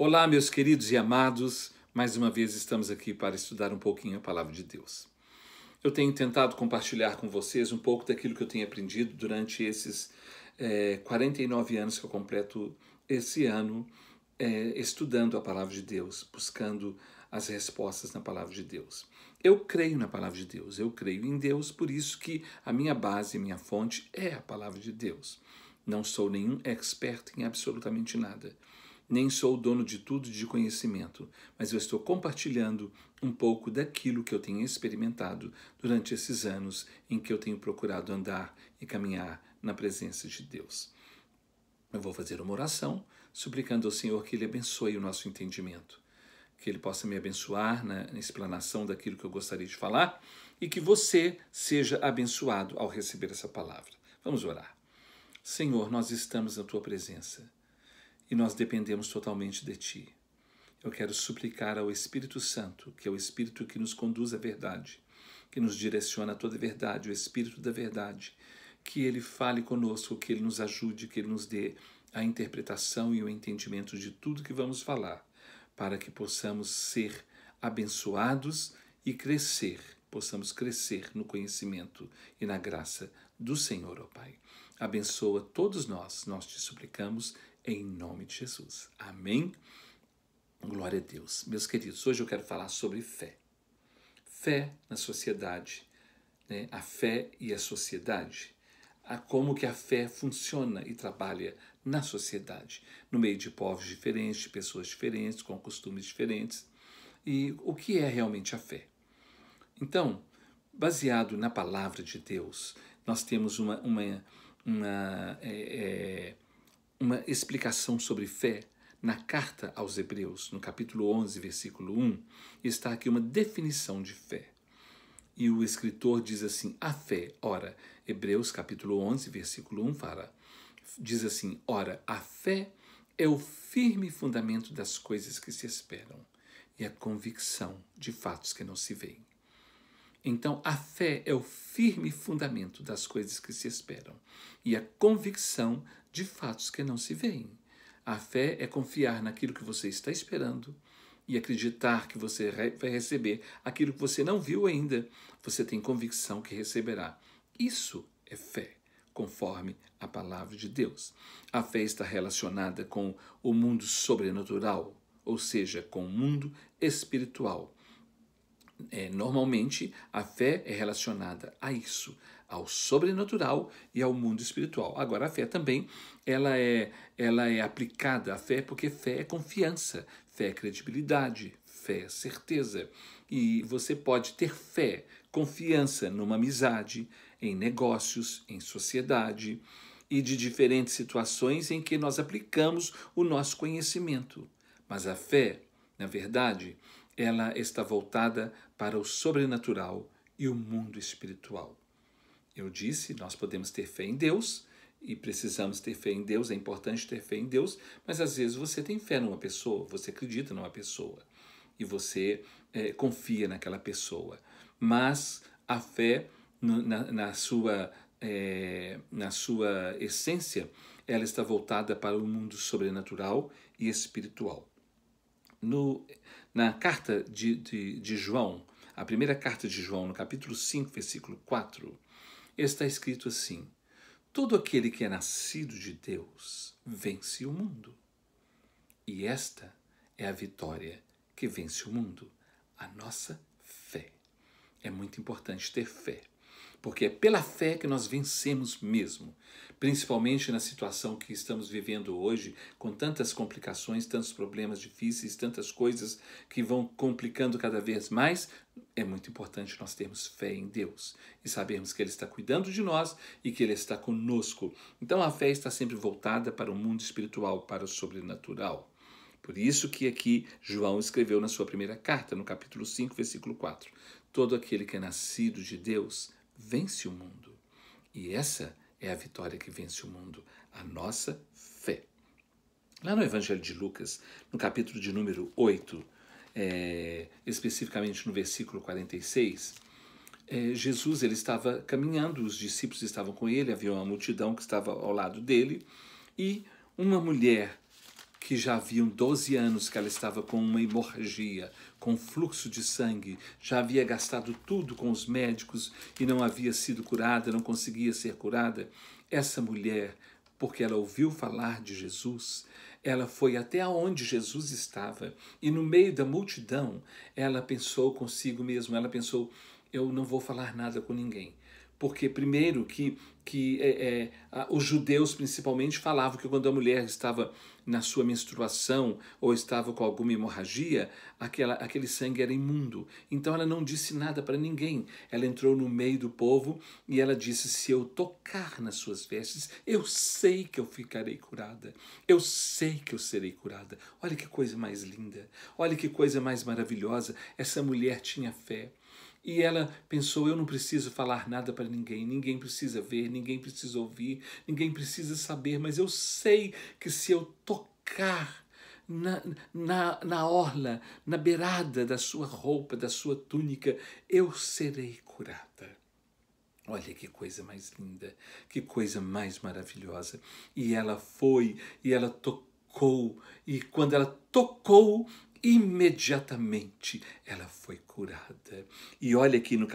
Olá, meus queridos e amados, mais uma vez estamos aqui para estudar um pouquinho a Palavra de Deus. Eu tenho tentado compartilhar com vocês um pouco daquilo que eu tenho aprendido durante esses 49 anos que eu completo esse ano estudando a Palavra de Deus, buscando as respostas na Palavra de Deus. Eu creio na Palavra de Deus, eu creio em Deus, por isso que a minha base, a minha fonte é a Palavra de Deus. Não sou nenhum expert em absolutamente nada. Nem sou o dono de tudo de conhecimento, mas eu estou compartilhando um pouco daquilo que eu tenho experimentado durante esses anos em que eu tenho procurado andar e caminhar na presença de Deus. Eu vou fazer uma oração, suplicando ao Senhor que Ele abençoe o nosso entendimento, que Ele possa me abençoar na explanação daquilo que eu gostaria de falar e que você seja abençoado ao receber essa palavra. Vamos orar. Senhor, nós estamos na Tua presença e nós dependemos totalmente de Ti. Eu quero suplicar ao Espírito Santo, que é o Espírito que nos conduz à verdade, que nos direciona a toda a verdade, o Espírito da verdade, que Ele fale conosco, que Ele nos ajude, que Ele nos dê a interpretação e o entendimento de tudo que vamos falar, para que possamos ser abençoados e possamos crescer no conhecimento e na graça do Senhor, ó Pai. Abençoa todos nós te suplicamos, em nome de Jesus. Amém? Glória a Deus. Meus queridos, hoje eu quero falar sobre fé. Fé na sociedade, né? A fé e a sociedade. Como que a fé funciona e trabalha na sociedade, no meio de povos diferentes, de pessoas diferentes, com costumes diferentes. E o que é realmente a fé? Então, baseado na palavra de Deus, nós temos uma explicação sobre fé na carta aos Hebreus, no capítulo 11, versículo 1, está aqui uma definição de fé. E o escritor diz assim, a fé, ora, Hebreus capítulo 11, versículo 1 diz assim, ora, a fé é o firme fundamento das coisas que se esperam e a convicção de fatos que não se veem. Então, a fé é o firme fundamento das coisas que se esperam e a convicção de fatos que não se veem. A fé é confiar naquilo que você está esperando e acreditar que você vai receber aquilo que você não viu ainda. Você tem convicção que receberá. Isso é fé, conforme a palavra de Deus. A fé está relacionada com o mundo sobrenatural, ou seja, com o mundo espiritual. Normalmente, a fé é relacionada a isso, ao sobrenatural e ao mundo espiritual. Agora, a fé também ela é aplicada à fé porque fé é confiança, fé é credibilidade, fé é certeza. E você pode ter fé, confiança numa amizade, em negócios, em sociedade e de diferentes situações em que nós aplicamos o nosso conhecimento. Mas a fé, na verdade, ela está voltada para o sobrenatural e o mundo espiritual. Eu disse, nós podemos ter fé em Deus e precisamos ter fé em Deus, é importante ter fé em Deus, mas às vezes você tem fé numa pessoa, você acredita numa pessoa e você confia naquela pessoa. Mas a fé, na sua essência, ela está voltada para o mundo sobrenatural e espiritual. Na carta de João, a primeira carta de João, no capítulo 5, versículo 4, está escrito assim, todo aquele que é nascido de Deus vence o mundo. E esta é a vitória que vence o mundo, a nossa fé. É muito importante ter fé, porque é pela fé que nós vencemos mesmo, principalmente na situação que estamos vivendo hoje, com tantas complicações, tantos problemas difíceis, tantas coisas que vão complicando cada vez mais. É muito importante nós termos fé em Deus e sabermos que Ele está cuidando de nós e que Ele está conosco. Então a fé está sempre voltada para o mundo espiritual, para o sobrenatural. Por isso que aqui João escreveu na sua primeira carta, no capítulo 5, versículo 4, todo aquele que é nascido de Deus vence o mundo. E essa é a vitória que vence o mundo, a nossa fé. Lá no Evangelho de Lucas, no capítulo de número 8, especificamente no versículo 46, Jesus ele estava caminhando, os discípulos estavam com ele, havia uma multidão que estava ao lado dele, e uma mulher que já haviam 12 anos que ela estava com uma hemorragia, com fluxo de sangue, já havia gastado tudo com os médicos e não havia sido curada, não conseguia ser curada. Essa mulher, porque ela ouviu falar de Jesus, ela foi até onde Jesus estava e no meio da multidão, ela pensou consigo mesma, ela pensou, eu não vou falar nada com ninguém. Porque, primeiro, os judeus principalmente falavam que quando a mulher estava na sua menstruação ou estava com alguma hemorragia, aquele sangue era imundo. Então ela não disse nada para ninguém. Ela entrou no meio do povo e ela disse, se eu tocar nas suas vestes, eu sei que eu ficarei curada. Eu sei que eu serei curada. Olha que coisa mais linda. Olha que coisa mais maravilhosa. Essa mulher tinha fé. E ela pensou, eu não preciso falar nada para ninguém, ninguém precisa ver, ninguém precisa ouvir, ninguém precisa saber, mas eu sei que se eu tocar na orla, na beirada da sua roupa, da sua túnica, eu serei curada. Olha que coisa mais linda, que coisa mais maravilhosa. E ela foi, e ela tocou, e quando ela tocou, imediatamente ela foi curada. E olha aqui no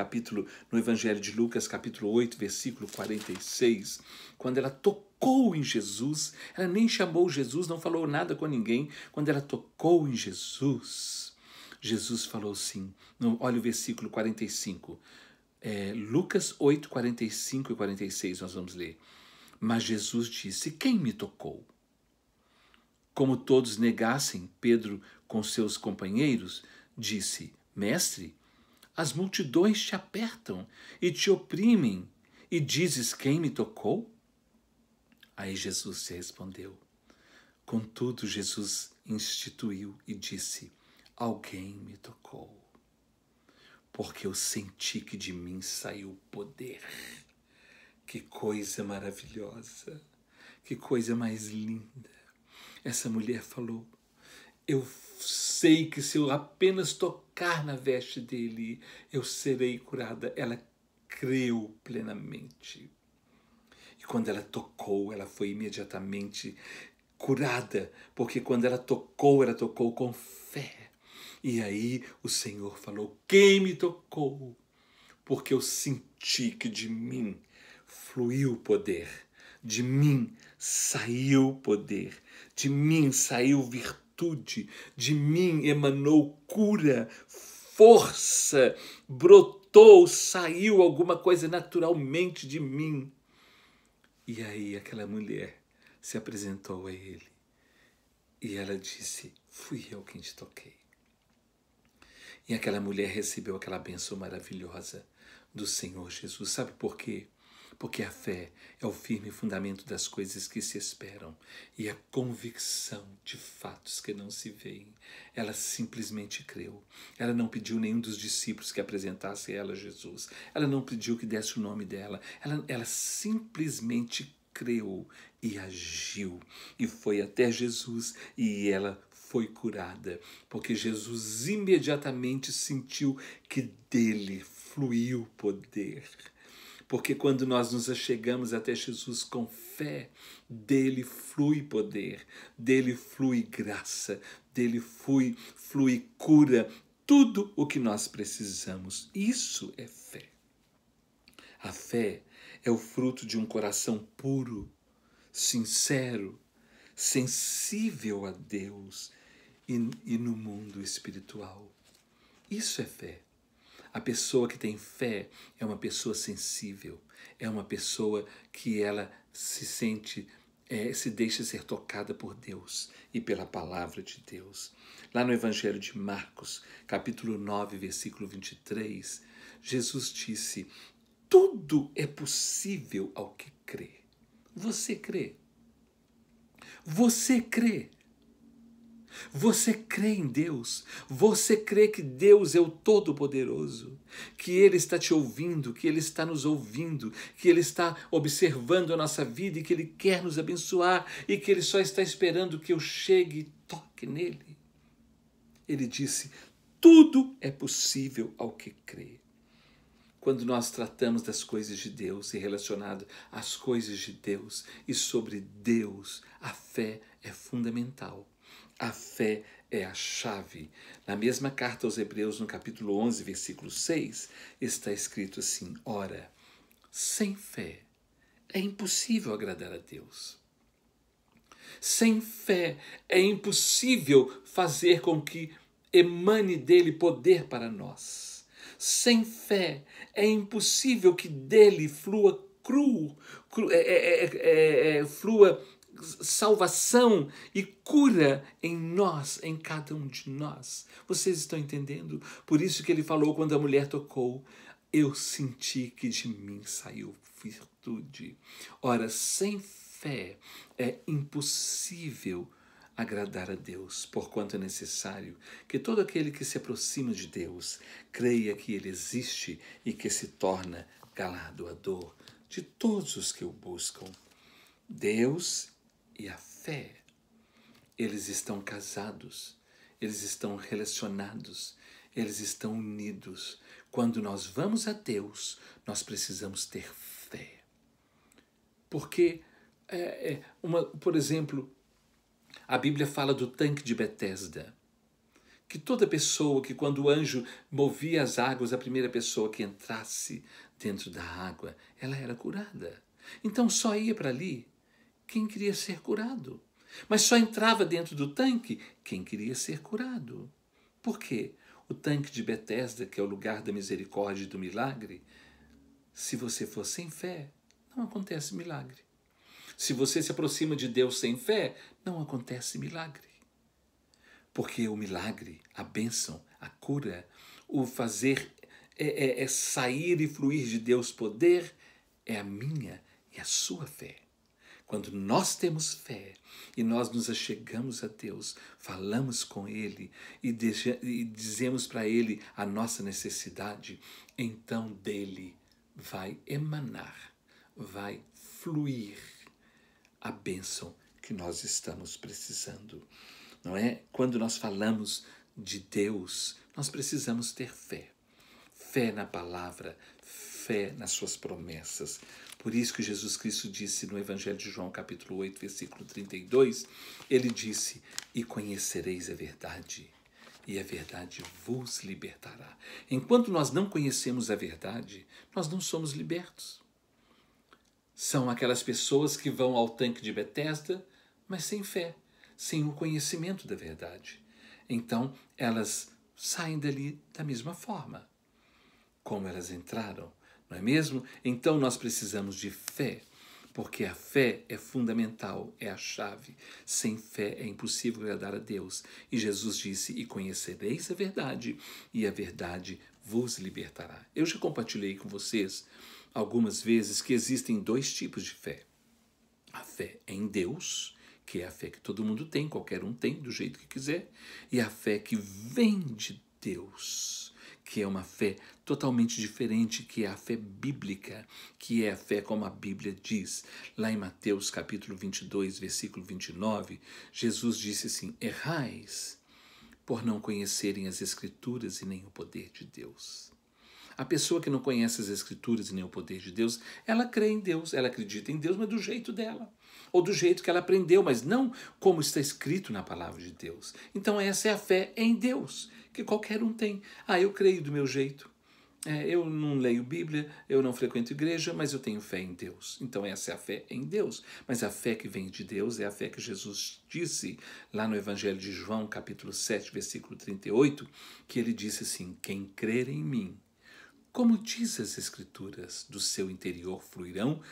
Evangelho de Lucas, capítulo 8, versículo 46, quando ela tocou em Jesus, ela nem chamou Jesus, não falou nada com ninguém. Quando ela tocou em Jesus, Jesus falou assim, olha o versículo 45, Lucas 8, 45 e 46, nós vamos ler. Mas Jesus disse, quem me tocou? Como todos negassem, Pedro, com seus companheiros, disse, Mestre, as multidões te apertam e te oprimem, e dizes quem me tocou? Aí Jesus se respondeu. Contudo, Jesus instituiu e disse, alguém me tocou, porque eu senti que de mim saiu poder. Que coisa maravilhosa, que coisa mais linda. Essa mulher falou, eu sei que se eu apenas tocar na veste dele, eu serei curada. Ela creu plenamente. E quando ela tocou, ela foi imediatamente curada, porque quando ela tocou com fé. E aí o Senhor falou, quem me tocou? Porque eu senti que de mim fluiu poder, de mim saiu poder, de mim saiu virtude, de mim emanou cura, força, brotou, saiu alguma coisa naturalmente de mim. E aí aquela mulher se apresentou a ele e ela disse, fui eu quem te toquei. E aquela mulher recebeu aquela bênção maravilhosa do Senhor Jesus. Sabe por quê? Porque a fé é o firme fundamento das coisas que se esperam e a convicção de fatos que não se veem. Ela simplesmente creu. Ela não pediu nenhum dos discípulos que apresentasse a ela Jesus. Ela não pediu que desse o nome dela. Ela simplesmente creu e agiu. E foi até Jesus e ela foi curada, porque Jesus imediatamente sentiu que dele fluiu poder. Porque quando nós nos achegamos até Jesus com fé, dele flui poder, dele flui graça, dele flui cura, tudo o que nós precisamos. Isso é fé. A fé é o fruto de um coração puro, sincero, sensível a Deus e no mundo espiritual. Isso é fé. A pessoa que tem fé é uma pessoa sensível, é uma pessoa que ela se sente, se deixa ser tocada por Deus e pela palavra de Deus. Lá no Evangelho de Marcos, capítulo 9, versículo 23, Jesus disse, tudo é possível ao que crê. Você crê? Você crê? Você crê em Deus? Você crê que Deus é o Todo-Poderoso? Que Ele está te ouvindo, que Ele está nos ouvindo, que Ele está observando a nossa vida e que Ele quer nos abençoar e que Ele só está esperando que eu chegue e toque nele? Ele disse, tudo é possível ao que crê. Quando nós tratamos das coisas de Deus e relacionado às coisas de Deus e sobre Deus, a fé é fundamental. A fé é a chave. Na mesma carta aos Hebreus, no capítulo 11, versículo 6, está escrito assim: ora, sem fé é impossível agradar a Deus. Sem fé é impossível fazer com que emane dele poder para nós. Sem fé é impossível que dele flua flua salvação e cura em nós, em cada um de nós. Vocês estão entendendo? Por isso que ele falou quando a mulher tocou: eu senti que de mim saiu virtude. Ora, sem fé é impossível agradar a Deus, porquanto é necessário que todo aquele que se aproxima de Deus creia que Ele existe e que se torna galardoador de todos os que o buscam. Deus e a fé, eles estão casados, eles estão relacionados, eles estão unidos. Quando nós vamos a Deus, nós precisamos ter fé. Porque, por exemplo, a Bíblia fala do tanque de Betesda, que toda pessoa que quando o anjo movia as águas, a primeira pessoa que entrasse dentro da água, ela era curada. Então só ia para ali quem queria ser curado. Mas só entrava dentro do tanque quem queria ser curado. Por quê? O tanque de Betesda, que é o lugar da misericórdia e do milagre, se você for sem fé, não acontece milagre. Se você se aproxima de Deus sem fé, não acontece milagre. Porque o milagre, a bênção, a cura, o fazer sair e fluir de Deus poder, é a minha e a sua fé. Quando nós temos fé e nós nos achegamos a Deus, falamos com Ele e dizemos para Ele a nossa necessidade, então dele vai emanar, vai fluir a bênção que nós estamos precisando. Não é? Quando nós falamos de Deus, nós precisamos ter fé. Fé na palavra, fé nas suas promessas. Por isso que Jesus Cristo disse no Evangelho de João, capítulo 8, versículo 32, ele disse: e conhecereis a verdade, e a verdade vos libertará. Enquanto nós não conhecemos a verdade, nós não somos libertos. São aquelas pessoas que vão ao tanque de Betesda, mas sem fé, sem o conhecimento da verdade. Então, elas saem dali da mesma forma como elas entraram, não é mesmo? Então, nós precisamos de fé, porque a fé é fundamental, é a chave. Sem fé é impossível agradar a Deus. E Jesus disse: e conhecereis a verdade, e a verdade vos libertará. Eu já compartilhei com vocês algumas vezes que existem dois tipos de fé. A fé em Deus, que é a fé que todo mundo tem, qualquer um tem, do jeito que quiser, e a fé que vem de Deus, que é uma fé totalmente diferente, que é a fé bíblica, que é a fé como a Bíblia diz. Lá em Mateus capítulo 22, versículo 29, Jesus disse assim: errais por não conhecerem as Escrituras e nem o poder de Deus. A pessoa que não conhece as Escrituras e nem o poder de Deus, ela crê em Deus, ela acredita em Deus, mas do jeito dela, ou do jeito que ela aprendeu, mas não como está escrito na palavra de Deus. Então essa é a fé em Deus, que qualquer um tem. Eu creio do meu jeito. Eu não leio Bíblia, eu não frequento igreja, mas eu tenho fé em Deus. Então essa é a fé em Deus. Mas a fé que vem de Deus é a fé que Jesus disse lá no Evangelho de João, capítulo 7, versículo 38, que ele disse assim: quem crer em mim, como diz as Escrituras, do seu interior fluirão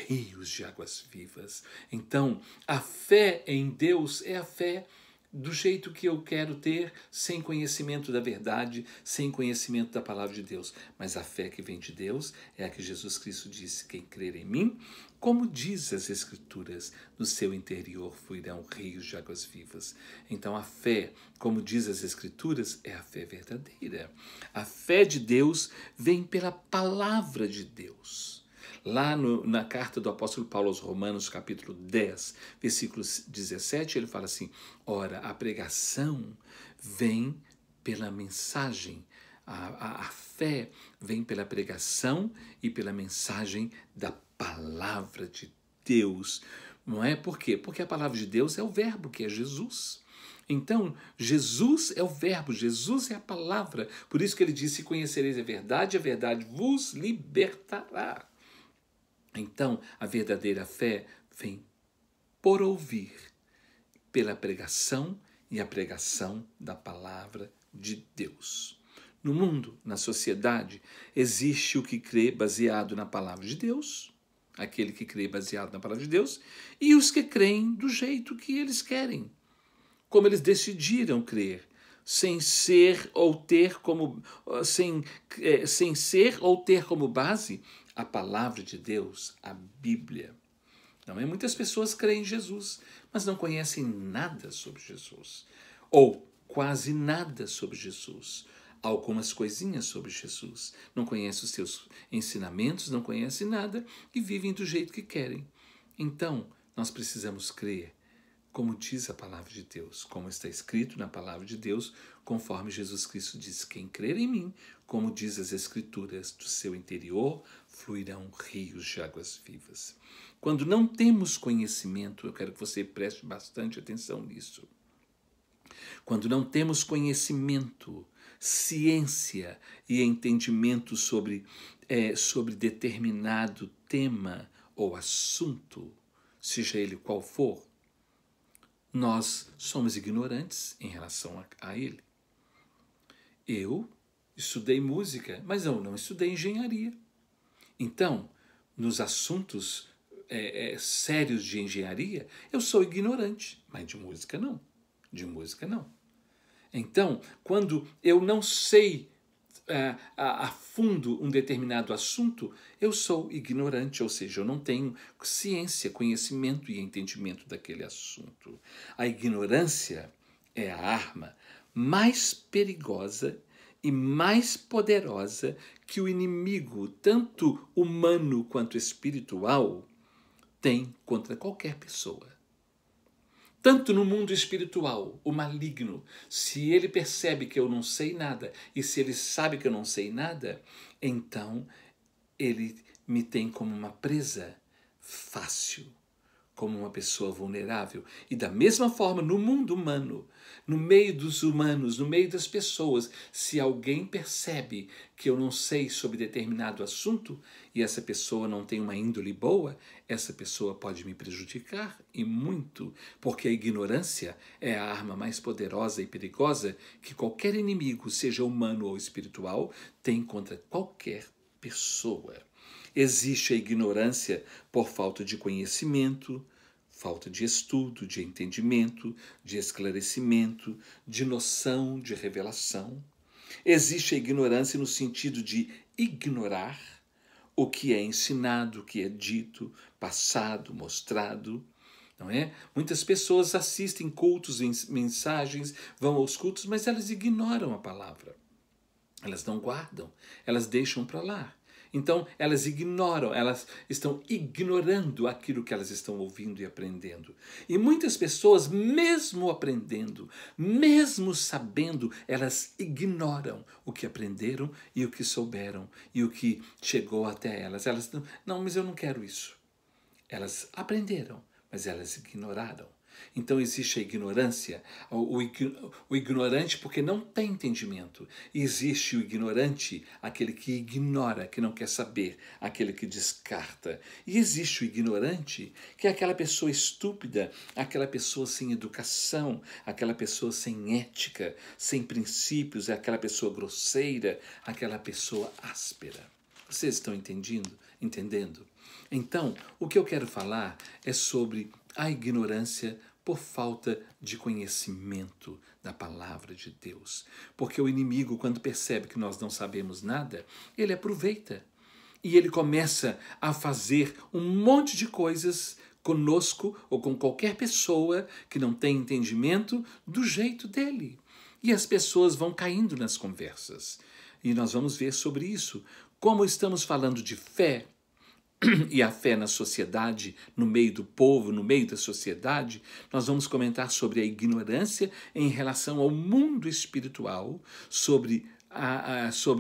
rios de águas vivas. Então, a fé em Deus é a fé do jeito que eu quero ter, sem conhecimento da verdade, sem conhecimento da palavra de Deus. Mas a fé que vem de Deus é a que Jesus Cristo disse: quem crer em mim, como diz as Escrituras, do seu interior fluirão rios de águas vivas. Então a fé, como diz as Escrituras, é a fé verdadeira. A fé de Deus vem pela palavra de Deus. Lá na carta do apóstolo Paulo aos Romanos, capítulo 10, versículo 17, ele fala assim: ora, a pregação vem pela mensagem, a fé vem pela pregação e pela mensagem da palavra de Deus. Não é? Por quê? Porque a palavra de Deus é o verbo, que é Jesus. Então, Jesus é o verbo, Jesus é a palavra. Por isso que ele disse: conhecereis a verdade vos libertará. Então, a verdadeira fé vem por ouvir, pela pregação e a pregação da palavra de Deus. No mundo, na sociedade, existe o que crê baseado na palavra de Deus, aquele que crê baseado na palavra de Deus, e os que creem do jeito que eles querem, como eles decidiram crer, sem ser ou ter como base a palavra de Deus, a Bíblia. Não é? Muitas pessoas creem em Jesus, mas não conhecem nada sobre Jesus, ou quase nada sobre Jesus. Algumas coisinhas sobre Jesus. Não conhecem os seus ensinamentos, não conhecem nada e vivem do jeito que querem. Então, nós precisamos crer, como diz a palavra de Deus, como está escrito na palavra de Deus, conforme Jesus Cristo diz: quem crer em mim, como diz as Escrituras, do seu interior fluirão rios de águas vivas. Quando não temos conhecimento, eu quero que você preste bastante atenção nisso. Quando não temos conhecimento, ciência e entendimento sobre determinado tema ou assunto, seja ele qual for, nós somos ignorantes em relação a ele. Eu estudei música, mas eu não estudei engenharia. Então, nos assuntos sérios de engenharia, eu sou ignorante, mas de música não. De música não. Então, quando eu não sei a fundo um determinado assunto, eu sou ignorante, ou seja, eu não tenho ciência, conhecimento e entendimento daquele assunto. A ignorância é a arma mais perigosa e mais poderosa que o inimigo, tanto humano quanto espiritual, tem contra qualquer pessoa. Tanto no mundo espiritual, o maligno, se ele percebe que eu não sei nada, e se ele sabe que eu não sei nada, então ele me tem como uma presa fácil, como uma pessoa vulnerável. E da mesma forma, no mundo humano, no meio dos humanos, no meio das pessoas, se alguém percebe que eu não sei sobre determinado assunto e essa pessoa não tem uma índole boa, essa pessoa pode me prejudicar e muito, porque a ignorância é a arma mais poderosa e perigosa que qualquer inimigo, seja humano ou espiritual, tem contra qualquer pessoa. Existe a ignorância por falta de conhecimento, falta de estudo, de entendimento, de esclarecimento, de noção, de revelação. Existe a ignorância no sentido de ignorar o que é ensinado, o que é dito, passado, mostrado. Não é? Muitas pessoas assistem cultos, mensagens, vão aos cultos, mas elas ignoram a palavra. Elas não guardam, elas deixam para lá. Então, elas ignoram, elas estão ignorando aquilo que elas estão ouvindo e aprendendo. E muitas pessoas, mesmo aprendendo, mesmo sabendo, elas ignoram o que aprenderam e o que souberam e o que chegou até elas. Elas não, mas eu não quero isso. Elas aprenderam, mas elas ignoraram. Então existe a ignorância, o ignorante porque não tem entendimento. E existe o ignorante, aquele que ignora, que não quer saber, aquele que descarta. E existe o ignorante, que é aquela pessoa estúpida, aquela pessoa sem educação, aquela pessoa sem ética, sem princípios, é aquela pessoa grosseira, aquela pessoa áspera. Vocês estão entendendo? Então, o que eu quero falar é sobre a ignorância por falta de conhecimento da palavra de Deus. Porque o inimigo, quando percebe que nós não sabemos nada, ele aproveita. E ele começa a fazer um monte de coisas conosco ou com qualquer pessoa que não tem entendimento do jeito dele. E as pessoas vão caindo nas conversas. E nós vamos ver sobre isso. Como estamos falando de fé, e a fé na sociedade, no meio do povo, no meio da sociedade, nós vamos comentar sobre a ignorância em relação ao mundo espiritual, sobre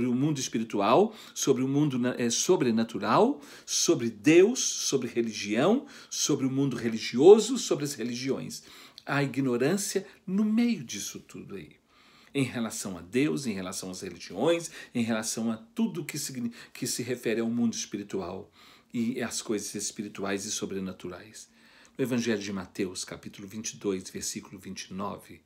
o mundo espiritual, sobre o mundo sobrenatural, sobre Deus, sobre religião, sobre o mundo religioso, sobre as religiões. Há ignorância no meio disso tudo aí. Em relação a Deus, em relação às religiões, em relação a tudo que se refere ao mundo espiritual e às coisas espirituais e sobrenaturais. No Evangelho de Mateus, capítulo 22, versículo 29,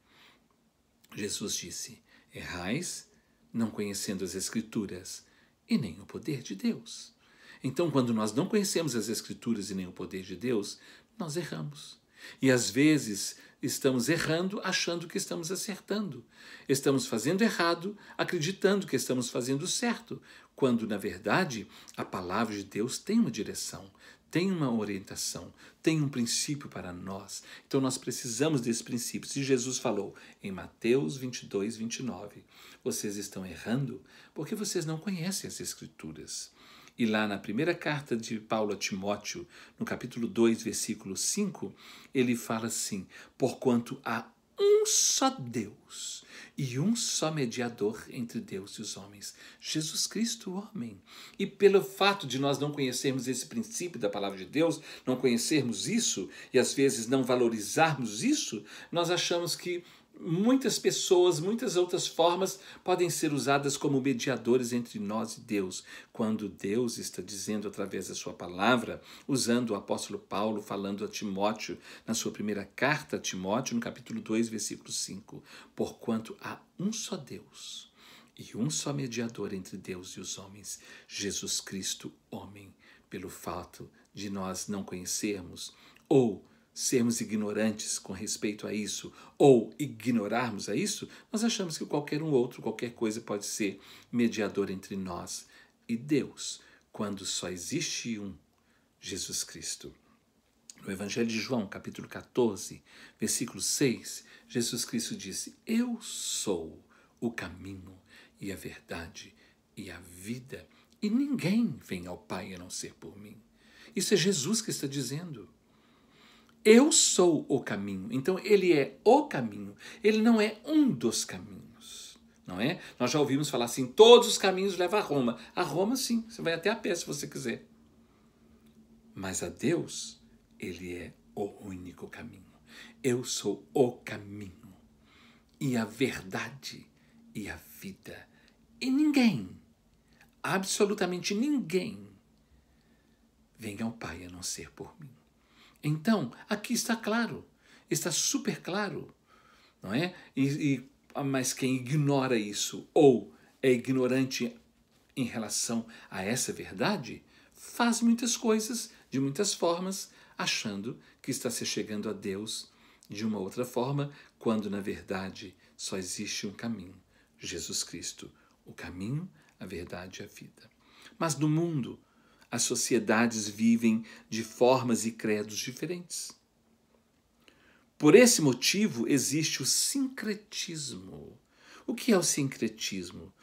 Jesus disse: errais, não conhecendo as Escrituras e nem o poder de Deus. Então, quando nós não conhecemos as Escrituras e nem o poder de Deus, nós erramos. E às vezes estamos errando achando que estamos acertando. Estamos fazendo errado acreditando que estamos fazendo certo, quando na verdade a palavra de Deus tem uma direção, tem uma orientação, tem um princípio para nós. Então nós precisamos desse princípio. Se Jesus falou em Mateus 22, 29, vocês estão errando porque vocês não conhecem as Escrituras. E lá na primeira carta de Paulo a Timóteo, no capítulo 2, versículo 5, ele fala assim: porquanto há um só Deus e um só mediador entre Deus e os homens, Jesus Cristo, o homem. E pelo fato de nós não conhecermos esse princípio da palavra de Deus, não conhecermos isso e às vezes não valorizarmos isso, nós achamos que muitas pessoas, muitas outras formas podem ser usadas como mediadores entre nós e Deus, quando Deus está dizendo através da sua palavra, usando o apóstolo Paulo, falando a Timóteo, na sua primeira carta a Timóteo, no capítulo 2, versículo 5, porquanto há um só Deus e um só mediador entre Deus e os homens, Jesus Cristo, homem. Pelo fato de nós não conhecermos ou sermos ignorantes com respeito a isso, ou ignorarmos a isso, nós achamos que qualquer um outro, qualquer coisa pode ser mediador entre nós e Deus, quando só existe um, Jesus Cristo. No Evangelho de João, capítulo 14, versículo 6, Jesus Cristo disse: eu sou o caminho e a verdade e a vida, e ninguém vem ao Pai a não ser por mim. Isso é Jesus que está dizendo. Eu sou o caminho. Então, ele é o caminho. Ele não é um dos caminhos. Não é? Nós já ouvimos falar assim, todos os caminhos levam a Roma. A Roma, sim. Você vai até a pé se você quiser. Mas a Deus, ele é o único caminho. Eu sou o caminho e a verdade e a vida. E ninguém, absolutamente ninguém, vem ao Pai a não ser por mim. Então, aqui está claro, está super claro, não é? Mas quem ignora isso ou é ignorante em relação a essa verdade, faz muitas coisas, de muitas formas, achando que está se chegando a Deus de uma outra forma, quando na verdade só existe um caminho, Jesus Cristo, o caminho, a verdade e a vida. Mas no mundo, as sociedades vivem de formas e credos diferentes. Por esse motivo, existe o sincretismo. O que é o sincretismo?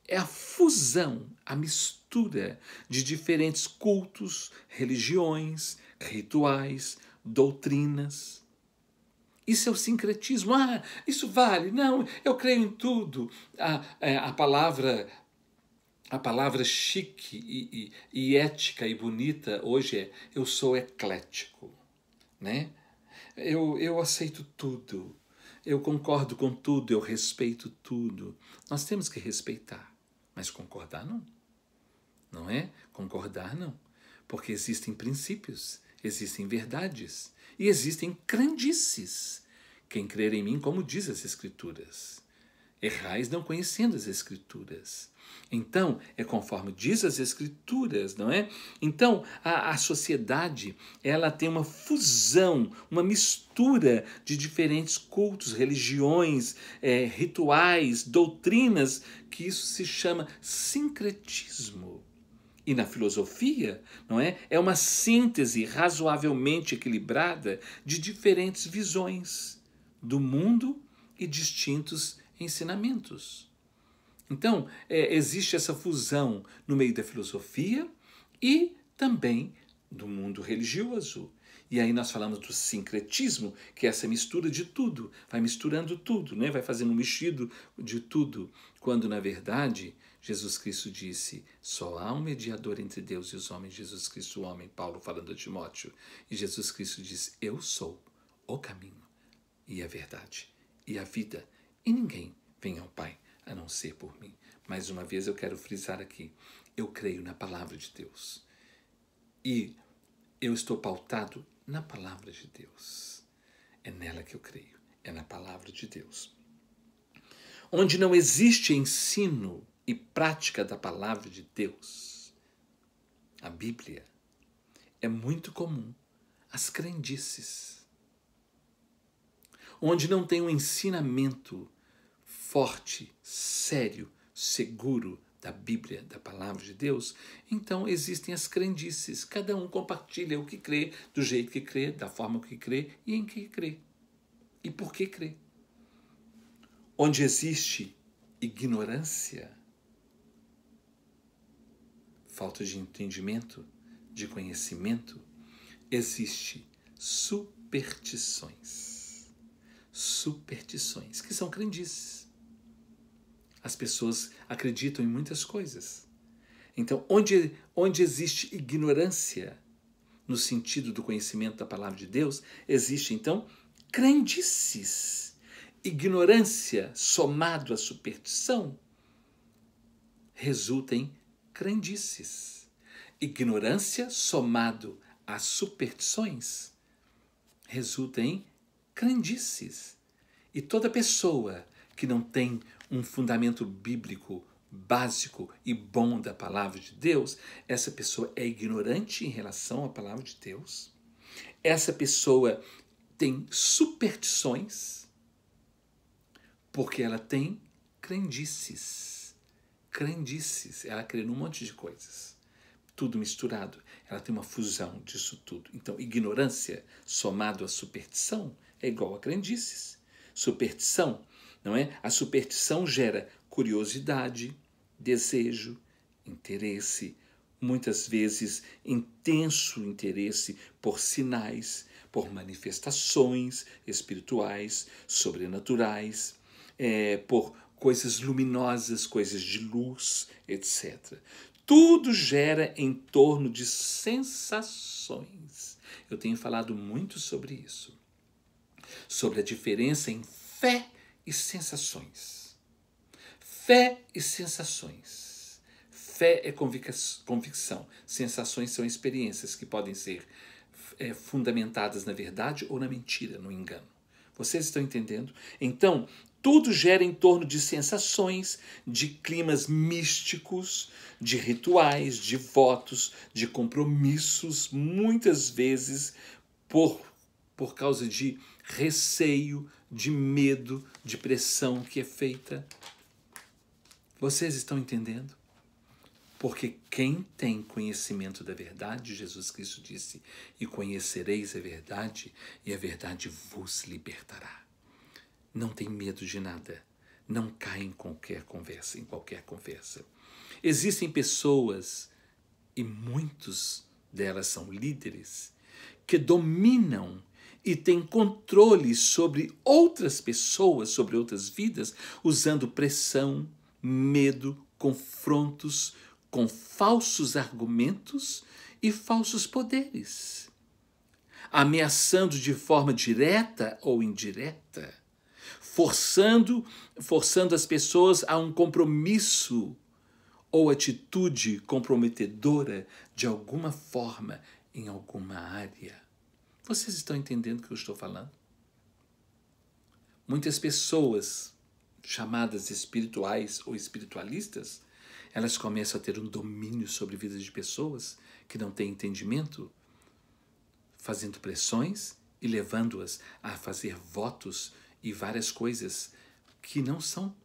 É a fusão, a mistura de diferentes cultos, religiões, rituais, doutrinas. Isso é o sincretismo. Ah, isso vale. Não, eu creio em tudo. A palavra chique e ética e bonita hoje é eu sou eclético, né? Eu aceito tudo, eu concordo com tudo, eu respeito tudo. Nós temos que respeitar, mas concordar não. Não é? Concordar não. Porque existem princípios, existem verdades e existem crendices. Quem crer em mim, como diz as Escrituras. Errais não conhecendo as Escrituras. Então, é conforme diz as Escrituras, não é? Então, a sociedade, ela tem uma fusão, uma mistura de diferentes cultos, religiões, rituais, doutrinas, que isso se chama sincretismo. E na filosofia, não é? É uma síntese razoavelmente equilibrada de diferentes visões do mundo e distintos ensinamentos. Então, existe essa fusão no meio da filosofia e também do mundo religioso. E aí nós falamos do sincretismo, que é essa mistura de tudo, vai misturando tudo, né? Vai fazendo um mexido de tudo, quando na verdade Jesus Cristo disse, só há um mediador entre Deus e os homens, Jesus Cristo o homem, Paulo falando a Timóteo. E Jesus Cristo disse, eu sou o caminho e a verdade e a vida. E ninguém vem ao Pai a não ser por mim. Mais uma vez eu quero frisar aqui, eu creio na palavra de Deus. E eu estou pautado na palavra de Deus. É nela que eu creio, é na palavra de Deus. Onde não existe ensino e prática da palavra de Deus, a Bíblia, é muito comum as crendices. Onde não tem um ensinamento forte, sério, seguro da Bíblia, da palavra de Deus, então existem as crendices. Cada um compartilha o que crê, do jeito que crê, da forma que crê e em que crê. E por que crê. Onde existe ignorância, falta de entendimento, de conhecimento, existe superstições. Superstições, que são crendices. As pessoas acreditam em muitas coisas. Então, onde existe ignorância, no sentido do conhecimento da palavra de Deus, existe, então, crendices. Ignorância somado à superstição resulta em crendices. Ignorância somado às superstições resulta em crendices. E toda pessoa que não tem um fundamento bíblico básico e bom da palavra de Deus, essa pessoa é ignorante em relação à palavra de Deus. Essa pessoa tem superstições porque ela tem crendices. Crendices, ela crê num monte de coisas. Tudo misturado. Ela tem uma fusão disso tudo. Então, ignorância somado à superstição é igual a crendices. Superstição, não é? A superstição gera curiosidade, desejo, interesse, muitas vezes intenso interesse por sinais, por manifestações espirituais, sobrenaturais, por coisas luminosas, coisas de luz, etc. Tudo gera em torno de sensações. Eu tenho falado muito sobre isso. Sobre a diferença em fé e sensações. Fé e sensações. Fé é convicção. Sensações são experiências que podem ser fundamentadas na verdade ou na mentira, no engano. Vocês estão entendendo? Então, tudo gira em torno de sensações, de climas místicos, de rituais, de votos, de compromissos, muitas vezes por causa de receio, de medo, de pressão que é feita. Vocês estão entendendo? Porque quem tem conhecimento da verdade, Jesus Cristo disse, e conhecereis a verdade, e a verdade vos libertará. Não tem medo de nada. Não cai em qualquer conversa. Existem pessoas, e muitos delas são líderes, que dominam e têm controle sobre outras pessoas, sobre outras vidas, usando pressão, medo, confrontos, com falsos argumentos e falsos poderes, ameaçando de forma direta ou indireta, forçando as pessoas a um compromisso ou atitude comprometedora de alguma forma em alguma área. Vocês estão entendendo o que eu estou falando? Muitas pessoas chamadas espirituais ou espiritualistas, elas começam a ter um domínio sobre vidas de pessoas que não têm entendimento, fazendo pressões e levando-as a fazer votos e várias coisas que não são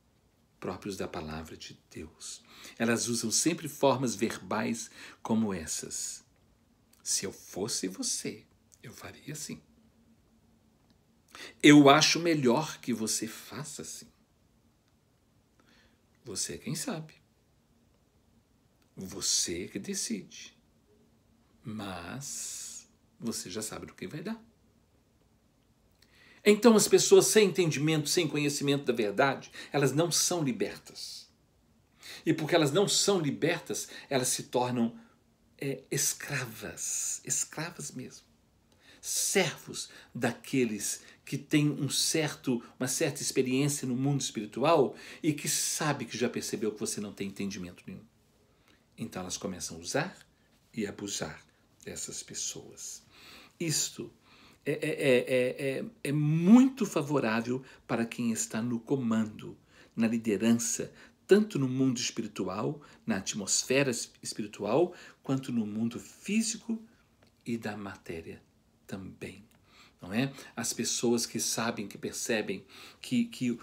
próprios da palavra de Deus. Elas usam sempre formas verbais como essas. Se eu fosse você, eu faria assim. Eu acho melhor que você faça assim. Você é quem sabe. Você que decide. Mas você já sabe do que vai dar. Então as pessoas sem entendimento, sem conhecimento da verdade, elas não são libertas. E porque elas não são libertas, elas se tornam escravas mesmo. Servos daqueles que tem uma certa experiência no mundo espiritual e que sabe que já percebeu que você não tem entendimento nenhum. Então elas começam a usar e abusar dessas pessoas. Isto é muito favorável para quem está no comando, na liderança, tanto no mundo espiritual, na atmosfera espiritual, quanto no mundo físico e da matéria também. Não é? As pessoas que sabem, que percebem que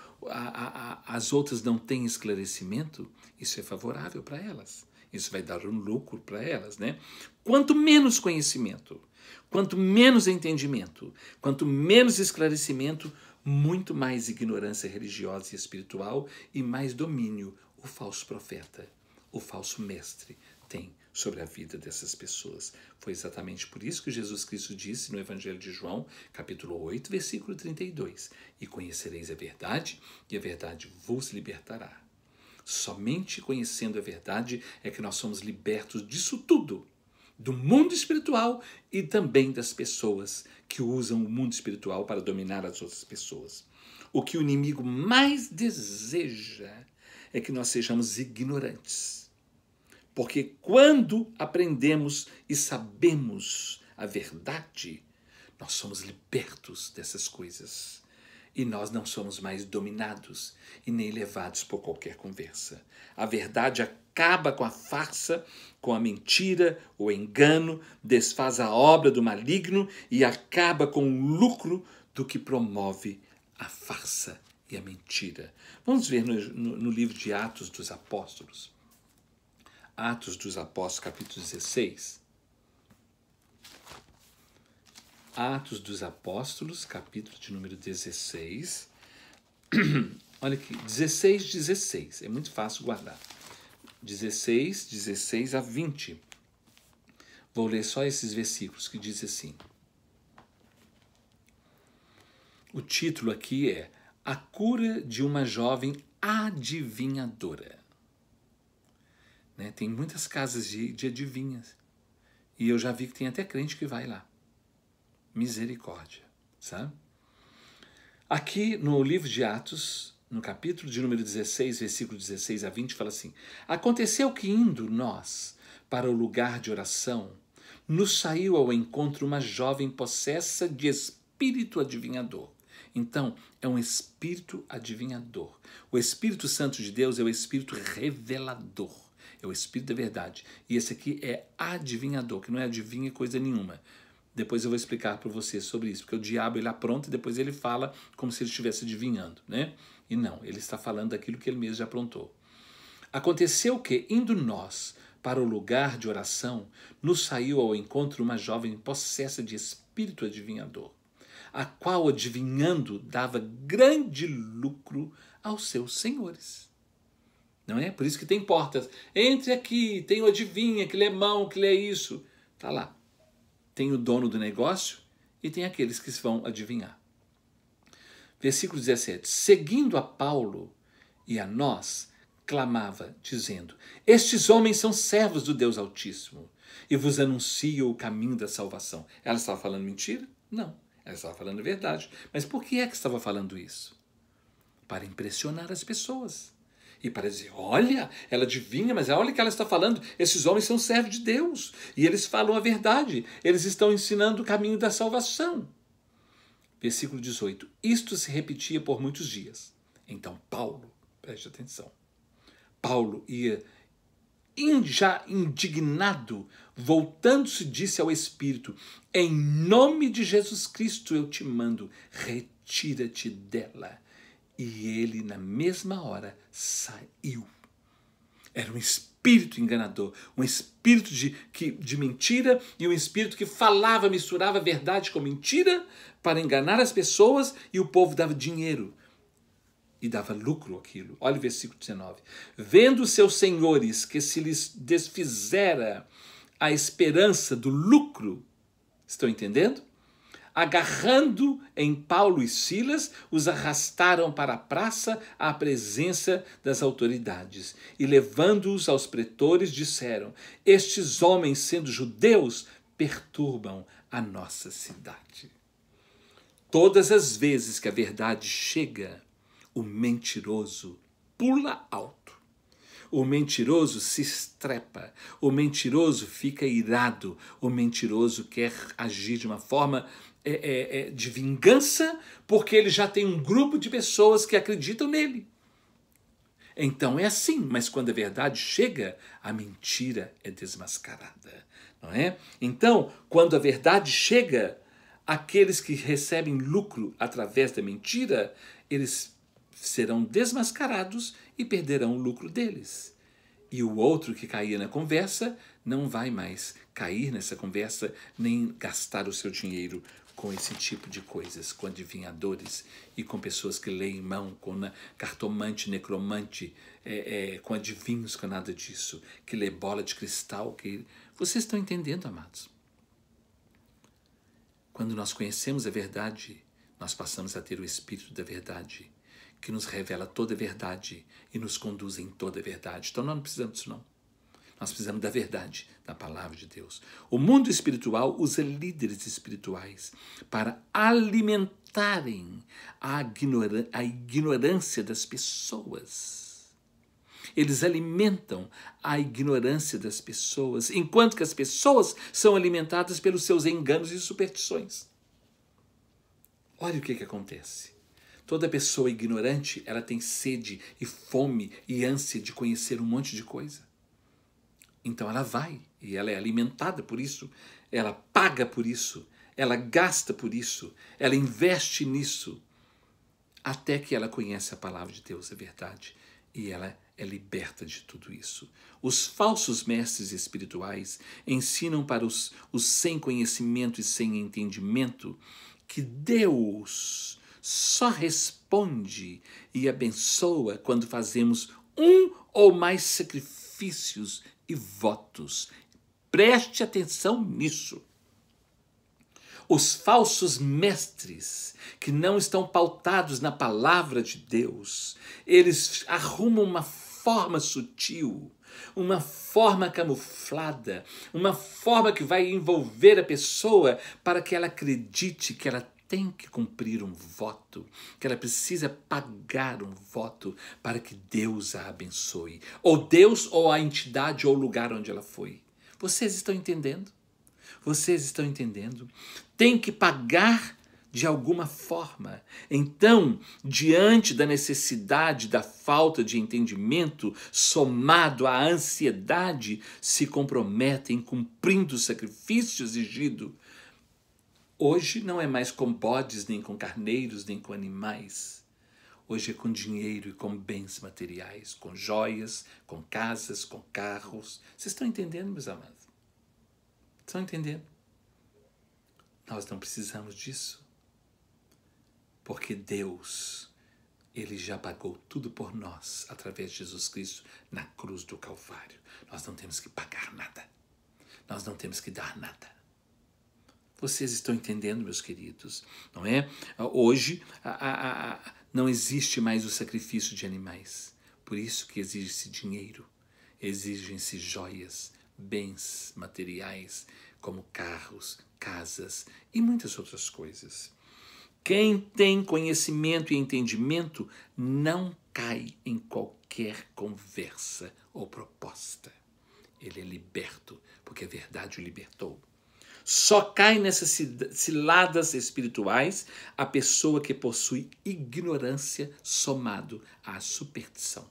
as outras não têm esclarecimento, isso é favorável para elas. Isso vai dar um lucro para elas, né? Quanto menos conhecimento, quanto menos entendimento, quanto menos esclarecimento, muito mais ignorância religiosa e espiritual e mais domínio o falso profeta, o falso mestre tem sobre a vida dessas pessoas. Foi exatamente por isso que Jesus Cristo disse no Evangelho de João, capítulo 8, versículo 32, e conhecereis a verdade, e a verdade vos libertará. Somente conhecendo a verdade é que nós somos libertos disso tudo, do mundo espiritual e também das pessoas que usam o mundo espiritual para dominar as outras pessoas. O que o inimigo mais deseja é que nós sejamos ignorantes. Porque quando aprendemos e sabemos a verdade, nós somos libertos dessas coisas. E nós não somos mais dominados e nem levados por qualquer conversa. A verdade acaba com a farsa, com a mentira, o engano, desfaz a obra do maligno e acaba com o lucro do que promove a farsa e a mentira. Vamos ver no livro de Atos dos Apóstolos. Atos dos Apóstolos, capítulo 16. Atos dos Apóstolos, capítulo de número 16. Olha aqui, 16. É muito fácil guardar. 16 a 20. Vou ler só esses versículos que diz assim. O título aqui é A Cura de uma Jovem Adivinhadora. Né? Tem muitas casas de adivinhas. E eu já vi que tem até crente que vai lá. Misericórdia, sabe? Aqui no livro de Atos, no capítulo de número 16, versículo 16 a 20, fala assim: Aconteceu que indo nós para o lugar de oração, nos saiu ao encontro uma jovem possessa de espírito adivinhador. Então, é um espírito adivinhador. O Espírito Santo de Deus é o espírito revelador. É o espírito da verdade. E esse aqui é adivinhador, que não é adivinha coisa nenhuma. Depois eu vou explicar para vocês sobre isso, porque o diabo ele apronta e depois ele fala como se ele estivesse adivinhando, né? E não, ele está falando daquilo que ele mesmo já aprontou. Aconteceu que, indo nós para o lugar de oração, nos saiu ao encontro uma jovem possessa de espírito adivinhador, a qual, adivinhando, dava grande lucro aos seus senhores. Não é? Por isso que tem portas. Entre aqui, tem o adivinha, que lê mão, que lê isso. Está lá. Tem o dono do negócio e tem aqueles que vão adivinhar. Versículo 17. Seguindo a Paulo e a nós, clamava, dizendo: Estes homens são servos do Deus Altíssimo e vos anunciam o caminho da salvação. Ela estava falando mentira? Não. Ela estava falando a verdade. Mas por que é que estava falando isso? Para impressionar as pessoas. E para dizer, olha, ela adivinha, mas olha o que ela está falando. Esses homens são servos de Deus. E eles falam a verdade. Eles estão ensinando o caminho da salvação. Versículo 18. Isto se repetia por muitos dias. Então Paulo, preste atenção. Paulo ia já indignado, voltando-se, disse ao Espírito: Em nome de Jesus Cristo eu te mando, retira-te dela. E ele, na mesma hora, saiu. Era um espírito enganador, um espírito de mentira e um espírito que falava, misturava verdade com mentira para enganar as pessoas, e o povo dava dinheiro e dava lucro aquilo. Olha o versículo 19. Vendo seus senhores que se lhes desfizera a esperança do lucro, estão entendendo? Agarrando em Paulo e Silas, os arrastaram para a praça à presença das autoridades. E levando-os aos pretores, disseram: Estes homens, sendo judeus, perturbam a nossa cidade. Todas as vezes que a verdade chega, o mentiroso pula alto. O mentiroso se estrepa, o mentiroso fica irado, o mentiroso quer agir de uma forma de vingança, porque ele já tem um grupo de pessoas que acreditam nele. Então é assim, mas quando a verdade chega, a mentira é desmascarada, não é? Então, quando a verdade chega, aqueles que recebem lucro através da mentira, eles serão desmascarados e perderão o lucro deles. E o outro que caía na conversa não vai mais cair nessa conversa, nem gastar o seu dinheiro com esse tipo de coisas, com adivinhadores e com pessoas que leem mão, com cartomante, necromante, com adivinhos, com nada disso, que lê bola de cristal. Vocês estão entendendo, amados? Quando nós conhecemos a verdade, nós passamos a ter o Espírito da verdade, que nos revela toda a verdade e nos conduz em toda a verdade. Então nós não precisamos disso, não. Nós precisamos da verdade, da palavra de Deus. O mundo espiritual usa líderes espirituais para alimentarem a ignorância das pessoas. Eles alimentam a ignorância das pessoas, enquanto que as pessoas são alimentadas pelos seus enganos e superstições. Olha o que acontece. Toda pessoa ignorante, ela tem sede e fome e ânsia de conhecer um monte de coisa. Então ela vai e ela é alimentada por isso, ela paga por isso, ela gasta por isso, ela investe nisso, até que ela conhece a palavra de Deus, a verdade, e ela é liberta de tudo isso. Os falsos mestres espirituais ensinam para os sem conhecimento e sem entendimento que Deus só responde e abençoa quando fazemos um ou mais sacrifícios e votos. Preste atenção nisso. Os falsos mestres que não estão pautados na palavra de Deus, eles arrumam uma forma sutil, uma forma camuflada, uma forma que vai envolver a pessoa para que ela acredite que ela tem que cumprir um voto, que ela precisa pagar um voto para que Deus a abençoe. Ou Deus, ou a entidade, ou o lugar onde ela foi. Vocês estão entendendo? Vocês estão entendendo? Tem que pagar de alguma forma. Então, diante da necessidade, da falta de entendimento, somado à ansiedade, se comprometem cumprindo o sacrifício exigido. Hoje não é mais com bodes, nem com carneiros, nem com animais. Hoje é com dinheiro e com bens materiais, com joias, com casas, com carros. Vocês estão entendendo, meus amados? Estão entendendo? Nós não precisamos disso. Porque Deus, Ele já pagou tudo por nós, através de Jesus Cristo, na cruz do Calvário. Nós não temos que pagar nada. Nós não temos que dar nada. Vocês estão entendendo, meus queridos, não é? Hoje não existe mais o sacrifício de animais. Por isso que exige-se dinheiro, exigem-se joias, bens materiais, como carros, casas e muitas outras coisas. Quem tem conhecimento e entendimento não cai em qualquer conversa ou proposta. Ele é liberto, porque a verdade o libertou. Só cai nessas ciladas espirituais a pessoa que possui ignorância somado à superstição,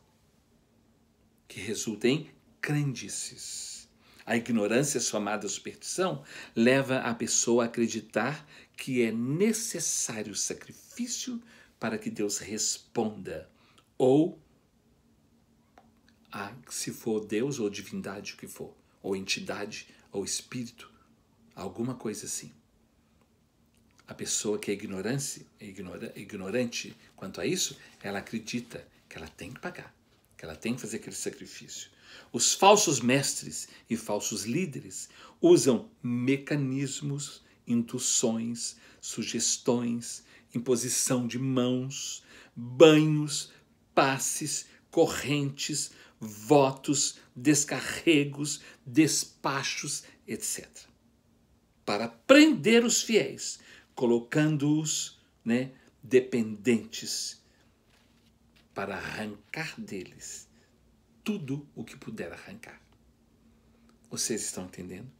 que resulta em crendices. A ignorância somada à superstição leva a pessoa a acreditar que é necessário sacrifício para que Deus responda, ou se for Deus ou divindade, o que for, ou entidade, ou espírito, alguma coisa assim. A pessoa que é ignorante quanto a isso, ela acredita que ela tem que pagar, que ela tem que fazer aquele sacrifício. Os falsos mestres e falsos líderes usam mecanismos, induções, sugestões, imposição de mãos, banhos, passes, correntes, votos, descarregos, despachos, etc. para prender os fiéis, colocando-os né, dependentes, para arrancar deles tudo o que puder arrancar. Vocês estão entendendo?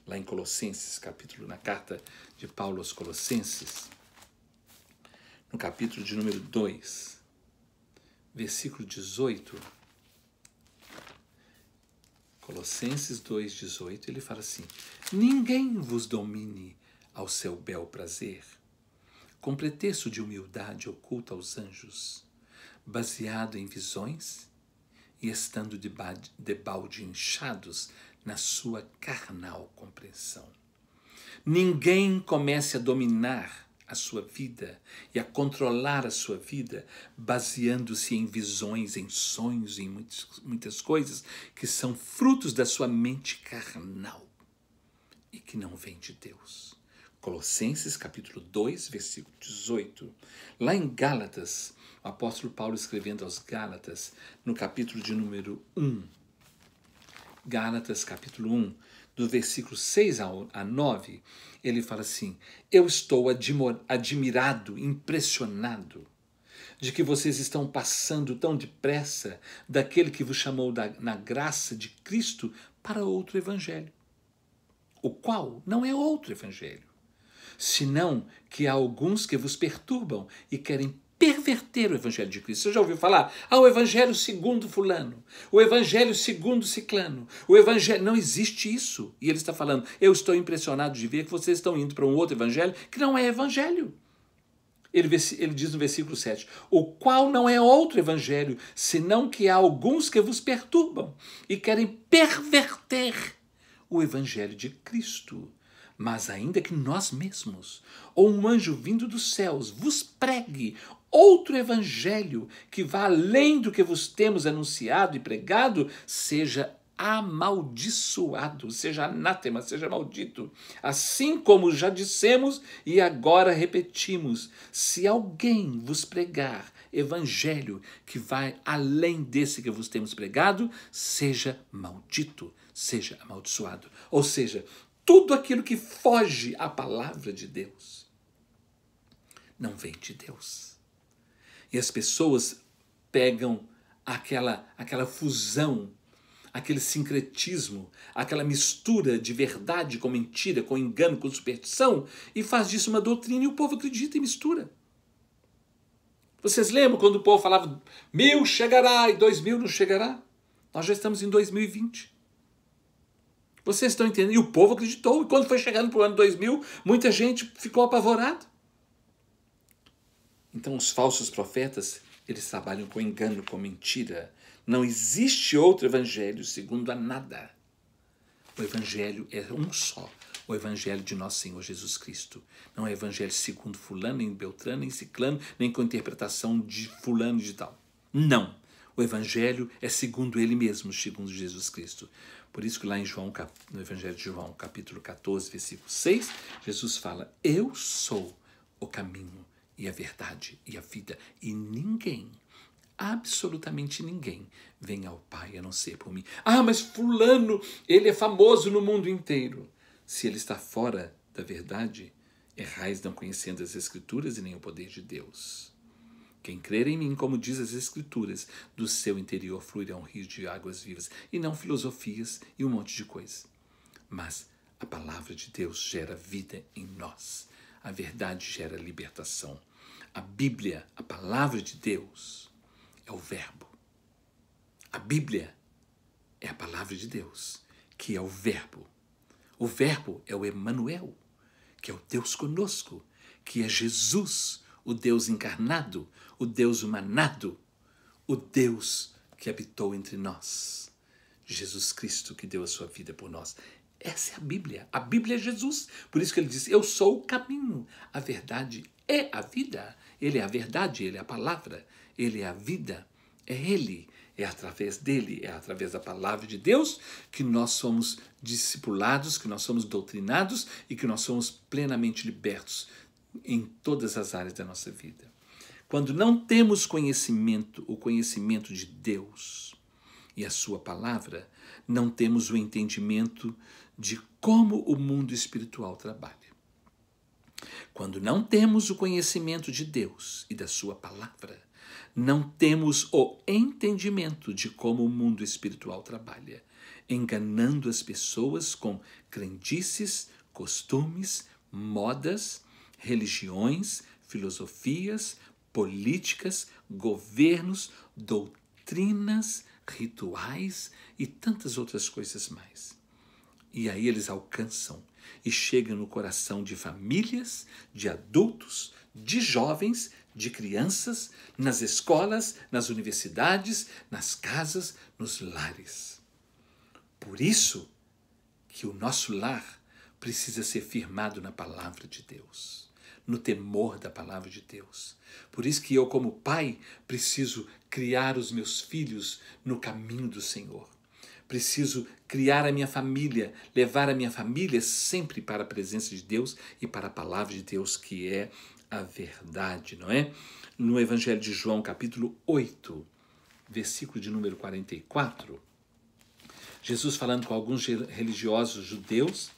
Lá em Colossenses, na carta de Paulo aos Colossenses, no capítulo de número 2, versículo 18, Colossenses 2,18, ele fala assim: ninguém vos domine ao seu bel prazer, com pretexto de humildade oculta aos anjos, baseado em visões e estando debalde inchados na sua carnal compreensão. Ninguém comece a dominar a sua vida e a controlar a sua vida baseando-se em visões, em sonhos, em muitas coisas que são frutos da sua mente carnal e que não vem de Deus. Colossenses capítulo 2, versículo 18. Lá em Gálatas, o apóstolo Paulo escrevendo aos Gálatas, no capítulo de número 1, Gálatas capítulo 1, do versículo 6 a 9, ele fala assim: eu estou admirado, impressionado, de que vocês estão passando tão depressa daquele que vos chamou na graça de Cristo para outro evangelho, o qual não é outro evangelho, senão que há alguns que vos perturbam e querem perverter o evangelho de Cristo. Você já ouviu falar? O evangelho segundo fulano, o evangelho segundo ciclano, o evangelho... Não existe isso. E ele está falando: eu estou impressionado de ver que vocês estão indo para um outro evangelho que não é evangelho. Ele diz no versículo 7, o qual não é outro evangelho, senão que há alguns que vos perturbam e querem perverter o evangelho de Cristo. Mas ainda que nós mesmos, ou um anjo vindo dos céus, vos pregue outro evangelho que vá além do que vos temos anunciado e pregado, seja amaldiçoado, seja anátema, seja maldito. Assim como já dissemos e agora repetimos, se alguém vos pregar evangelho que vai além desse que vos temos pregado, seja maldito, seja amaldiçoado. Ou seja, tudo aquilo que foge à palavra de Deus não vem de Deus. E as pessoas pegam aquela fusão, aquele sincretismo, aquela mistura de verdade com mentira, com engano, com superstição, e faz disso uma doutrina e o povo acredita e mistura. Vocês lembram quando o povo falava 1000 chegará e 2000 não chegará? Nós já estamos em 2020. Vocês estão entendendo? E o povo acreditou. E quando foi chegando para o ano 2000, muita gente ficou apavorada. Então os falsos profetas, eles trabalham com engano, com mentira. Não existe outro evangelho segundo a nada. O evangelho é um só. O evangelho de nosso Senhor Jesus Cristo. Não é evangelho segundo fulano, nem beltrano, nem ciclano, nem com interpretação de fulano de tal. Não. O evangelho é segundo ele mesmo, segundo Jesus Cristo. Por isso que lá em João, no evangelho de João, capítulo 14, versículo 6, Jesus fala: eu sou o caminho e a verdade e a vida, e ninguém, absolutamente ninguém, vem ao Pai a não ser por mim. Mas fulano, ele é famoso no mundo inteiro. Se ele está fora da verdade, errais não conhecendo as Escrituras e nem o poder de Deus. Quem crer em mim, como diz as Escrituras, do seu interior fluirão rios de águas vivas, e não filosofias e um monte de coisa. Mas a palavra de Deus gera vida em nós. A verdade gera libertação. A Bíblia, a palavra de Deus, é o verbo. A Bíblia é a palavra de Deus, que é o verbo. O verbo é o Emanuel, que é o Deus conosco, que é Jesus, o Deus encarnado, o Deus humanado, o Deus que habitou entre nós. Jesus Cristo que deu a sua vida por nós. Essa é a Bíblia. A Bíblia é Jesus. Por isso que ele diz: eu sou o caminho, a verdade é a vida. Ele é a verdade, ele é a palavra, ele é a vida. É ele, é através dele, é através da palavra de Deus que nós somos discipulados, que nós somos doutrinados e que nós somos plenamente libertos em todas as áreas da nossa vida. Quando não temos conhecimento, o conhecimento de Deus e a sua palavra, não temos o entendimento de como o mundo espiritual trabalha. Quando não temos o conhecimento de Deus e da sua palavra, não temos o entendimento de como o mundo espiritual trabalha, enganando as pessoas com crendices, costumes, modas, religiões, filosofias, políticas, governos, doutrinas, rituais e tantas outras coisas mais. E aí eles alcançam e chegam no coração de famílias, de adultos, de jovens, de crianças, nas escolas, nas universidades, nas casas, nos lares. Por isso que o nosso lar precisa ser firmado na palavra de Deus, no temor da palavra de Deus. Por isso que eu, como pai, preciso criar os meus filhos no caminho do Senhor. Preciso criar a minha família, levar a minha família sempre para a presença de Deus e para a palavra de Deus, que é a verdade, não é? No Evangelho de João, capítulo 8, versículo de número 44, Jesus falando com alguns religiosos judeus,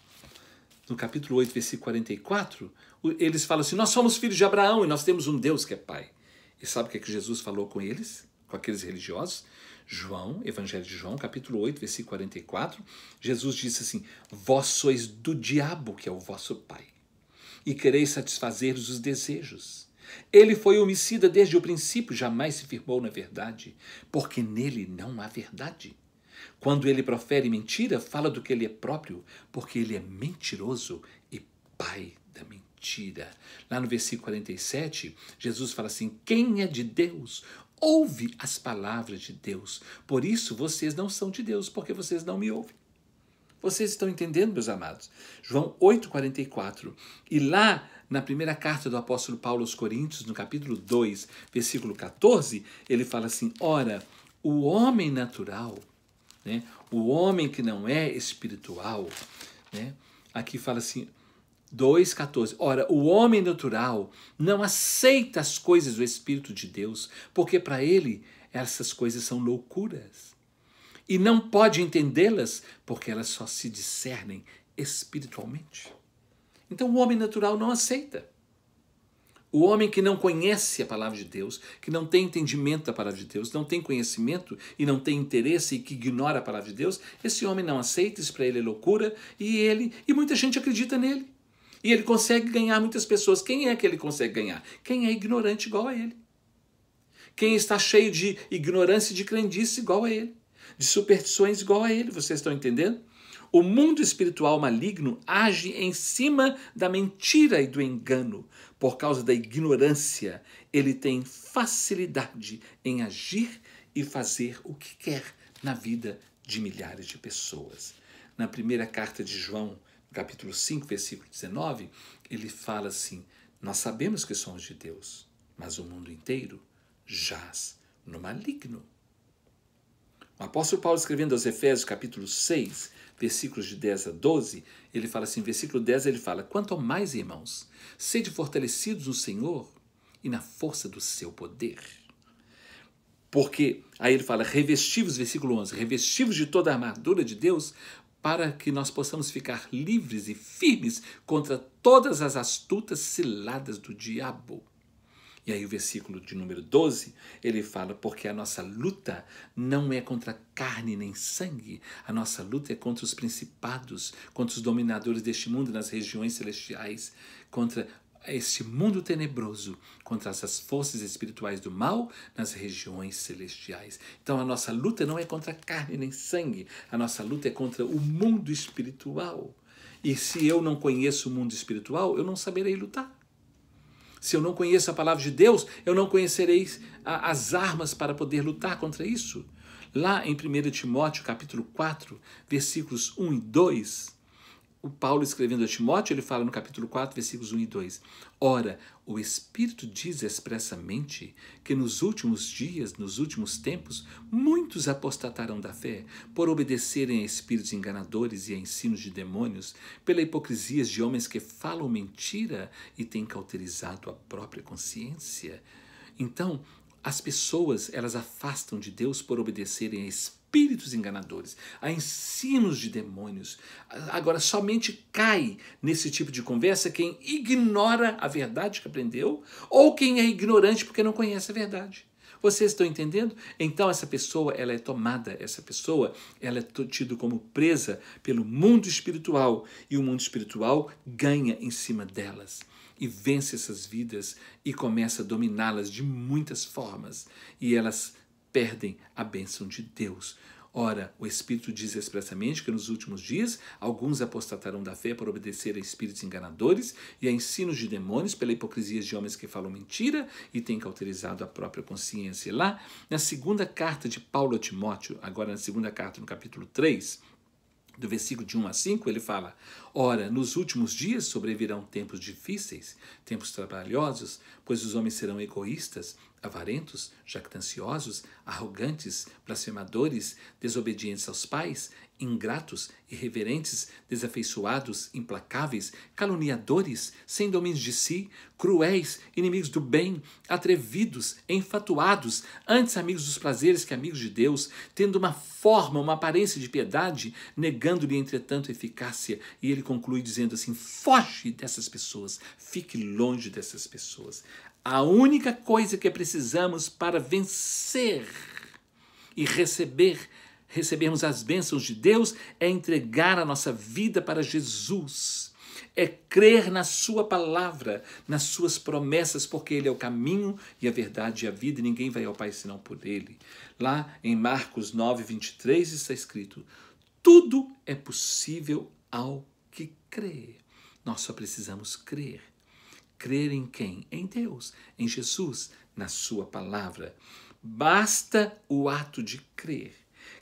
no capítulo 8, versículo 44, eles falam assim: nós somos filhos de Abraão e nós temos um Deus que é Pai. E sabe o que é que Jesus falou com eles, com aqueles religiosos? João, Evangelho de João, capítulo 8, versículo 44, Jesus disse assim: vós sois do diabo, que é o vosso pai, e quereis satisfazer-lhes os desejos. Ele foi homicida desde o princípio, jamais se firmou na verdade, porque nele não há verdade. Quando ele profere mentira, fala do que ele é próprio, porque ele é mentiroso e pai da mentira. Lá no versículo 47, Jesus fala assim: quem é de Deus ouve as palavras de Deus. Por isso vocês não são de Deus, porque vocês não me ouvem. Vocês estão entendendo, meus amados? João 8,44. E lá, na primeira carta do apóstolo Paulo aos Coríntios, no capítulo 2, versículo 14, ele fala assim: ora, o homem natural, né, o homem que não é espiritual, né, aqui fala assim, 2,14. Ora, o homem natural não aceita as coisas do Espírito de Deus, porque para ele essas coisas são loucuras. E não pode entendê-las, porque elas só se discernem espiritualmente. Então o homem natural não aceita. O homem que não conhece a palavra de Deus, que não tem entendimento da palavra de Deus, não tem conhecimento e não tem interesse e que ignora a palavra de Deus, esse homem não aceita, isso para ele é loucura, e muita gente acredita nele. E ele consegue ganhar muitas pessoas. Quem é que ele consegue ganhar? Quem é ignorante igual a ele. Quem está cheio de ignorância e de crendice igual a ele. De superstições igual a ele. Vocês estão entendendo? O mundo espiritual maligno age em cima da mentira e do engano. Por causa da ignorância, ele tem facilidade em agir e fazer o que quer na vida de milhares de pessoas. Na primeira carta de João, capítulo 5, versículo 19, ele fala assim: nós sabemos que somos de Deus, mas o mundo inteiro jaz no maligno. O apóstolo Paulo, escrevendo aos Efésios, capítulo 6, versículos de 10 a 12, ele fala assim, versículo 10, ele fala: quanto ao mais, irmãos, sede fortalecidos no Senhor e na força do seu poder. Porque, aí ele fala, revestivos, versículo 11, revestivos de toda a armadura de Deus, para que nós possamos ficar livres e firmes contra todas as astutas ciladas do diabo. E aí o versículo de número 12, ele fala, porque a nossa luta não é contra carne nem sangue, a nossa luta é contra os principados, contra os dominadores deste mundo nas regiões celestiais, contra este mundo tenebroso, contra essas forças espirituais do mal nas regiões celestiais. Então a nossa luta não é contra carne nem sangue, a nossa luta é contra o mundo espiritual. E se eu não conheço o mundo espiritual, eu não saberei lutar. Se eu não conheço a palavra de Deus, eu não conhecerei as armas para poder lutar contra isso. Lá em 1 Timóteo, capítulo 4, versículos 1 e 2, o Paulo escrevendo a Timóteo, ele fala no capítulo 4, versículos 1 e 2. Ora, o Espírito diz expressamente que nos últimos dias, nos últimos tempos, muitos apostatarão da fé, por obedecerem a espíritos enganadores e a ensinos de demônios, pela hipocrisia de homens que falam mentira e têm cauterizado a própria consciência. Então, as pessoas, elas afastam de Deus por obedecerem a espíritos espíritos enganadores, a ensinos de demônios. Agora, somente cai nesse tipo de conversa quem ignora a verdade que aprendeu ou quem é ignorante porque não conhece a verdade. Vocês estão entendendo? Então essa pessoa, ela é tomada, essa pessoa, ela é tida como presa pelo mundo espiritual e o mundo espiritual ganha em cima delas e vence essas vidas e começa a dominá-las de muitas formas e elas perdem a bênção de Deus. Ora, o Espírito diz expressamente que nos últimos dias alguns apostatarão da fé por obedecer a espíritos enganadores e a ensinos de demônios pela hipocrisia de homens que falam mentira e têm cauterizado a própria consciência. Lá, na segunda carta de Paulo a Timóteo, agora na segunda carta, no capítulo 3, do versículo de 1 a 5, ele fala: ora, nos últimos dias sobrevirão tempos difíceis, tempos trabalhosos, pois os homens serão egoístas, avarentos, jactanciosos, arrogantes, blasfemadores, desobedientes aos pais, ingratos, irreverentes, desafeiçoados, implacáveis, caluniadores, sem domínio de si, cruéis, inimigos do bem, atrevidos, enfatuados, antes amigos dos prazeres que amigos de Deus, tendo uma forma, uma aparência de piedade, negando-lhe, entretanto, a eficácia. E ele conclui dizendo assim: foge dessas pessoas, fique longe dessas pessoas. A única coisa que precisamos para vencer e recebermos as bênçãos de Deus é entregar a nossa vida para Jesus. É crer na sua palavra, nas suas promessas, porque Ele é o caminho e a verdade e a vida, e ninguém vai ao Pai senão por Ele. Lá em Marcos 9, 23 está escrito: tudo é possível ao que crê. Nós só precisamos crer. Crer em quem? Em Deus, em Jesus, na sua palavra. Basta o ato de crer.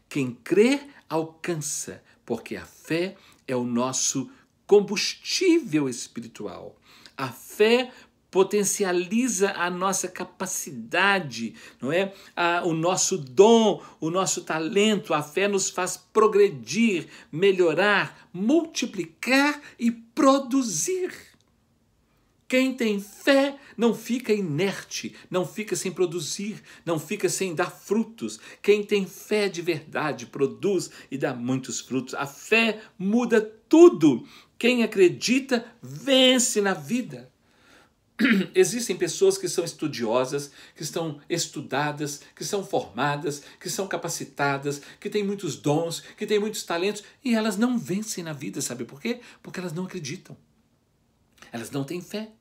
Quem crê alcança, porque a fé é o nosso combustível espiritual. A fé potencializa a nossa capacidade, não é? O nosso dom, o nosso talento. A fé nos faz progredir, melhorar, multiplicar e produzir. Quem tem fé não fica inerte, não fica sem produzir, não fica sem dar frutos. Quem tem fé de verdade produz e dá muitos frutos. A fé muda tudo. Quem acredita vence na vida. Existem pessoas que são estudiosas, que estão estudadas, que são formadas, que são capacitadas, que têm muitos dons, que têm muitos talentos e elas não vencem na vida. Sabe por quê? Porque elas não acreditam. Elas não têm fé.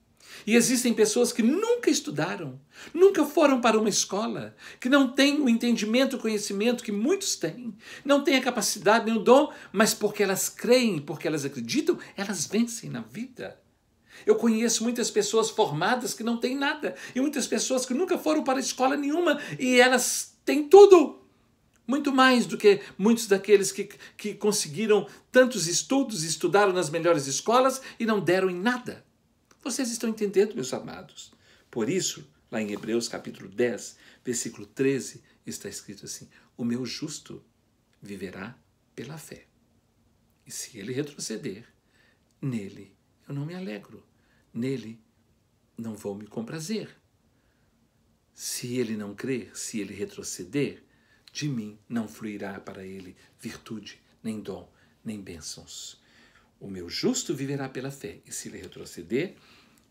E existem pessoas que nunca estudaram, nunca foram para uma escola, que não têm o entendimento, o conhecimento que muitos têm, não têm a capacidade nem o dom, mas porque elas creem, porque elas acreditam, elas vencem na vida. Eu conheço muitas pessoas formadas que não têm nada, e muitas pessoas que nunca foram para escola nenhuma, e elas têm tudo. Muito mais do que muitos daqueles que conseguiram tantos estudos, estudaram nas melhores escolas e não deram em nada. Vocês estão entendendo, meus amados? Por isso, lá em Hebreus capítulo 10, versículo 13, está escrito assim: o meu justo viverá pela fé. E se ele retroceder, nele eu não me alegro, nele não vou me comprazer. Se ele não crer, se ele retroceder, de mim não fluirá para ele virtude, nem dom, nem bênçãos. O meu justo viverá pela fé, e se ele retroceder,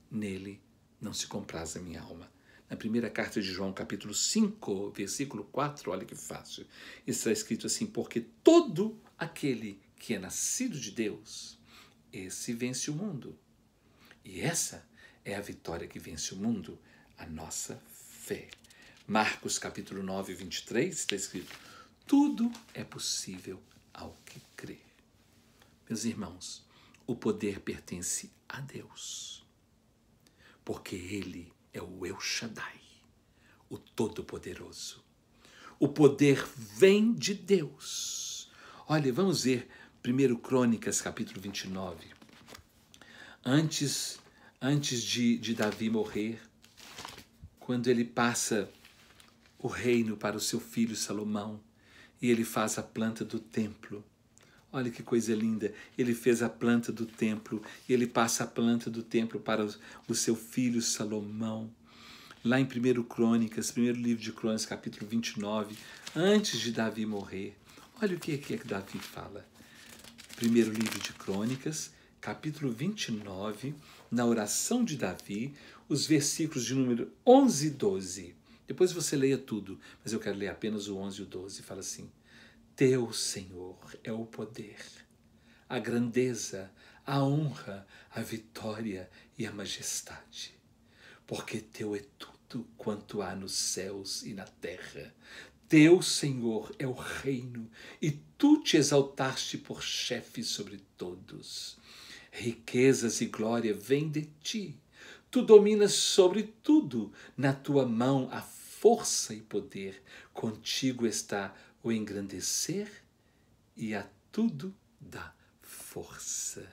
nele não se compraz a minha alma. Na primeira carta de João, capítulo 5, versículo 4, olha que fácil, está escrito assim: porque todo aquele que é nascido de Deus, esse vence o mundo. E essa é a vitória que vence o mundo, a nossa fé. Marcos capítulo 9, 23, está escrito: tudo é possível ao que crê. Meus irmãos, o poder pertence a Deus, porque Ele é o El Shaddai, o Todo-Poderoso. O poder vem de Deus. Olha, vamos ver 1 Crônicas, capítulo 29. Antes de Davi morrer, quando ele passa o reino para o seu filho Salomão, e ele faz a planta do templo. Olha que coisa linda, ele fez a planta do templo, e ele passa a planta do templo para o seu filho Salomão. lá em 1 Crônicas, primeiro livro de Crônicas, capítulo 29, antes de Davi morrer. Olha o que é que Davi fala. Primeiro livro de Crônicas, capítulo 29, na oração de Davi, os versículos de número 11 e 12. Depois você leia tudo, mas eu quero ler apenas o 11 e o 12. Fala assim: Teu, Senhor, é o poder, a grandeza, a honra, a vitória e a majestade. Porque teu é tudo quanto há nos céus e na terra. Teu, Senhor, é o reino, e tu te exaltaste por chefe sobre todos. Riquezas e glória vêm de ti. Tu dominas sobre tudo. Na tua mão há força e poder. Contigo está o engrandecer e a tudo dá força.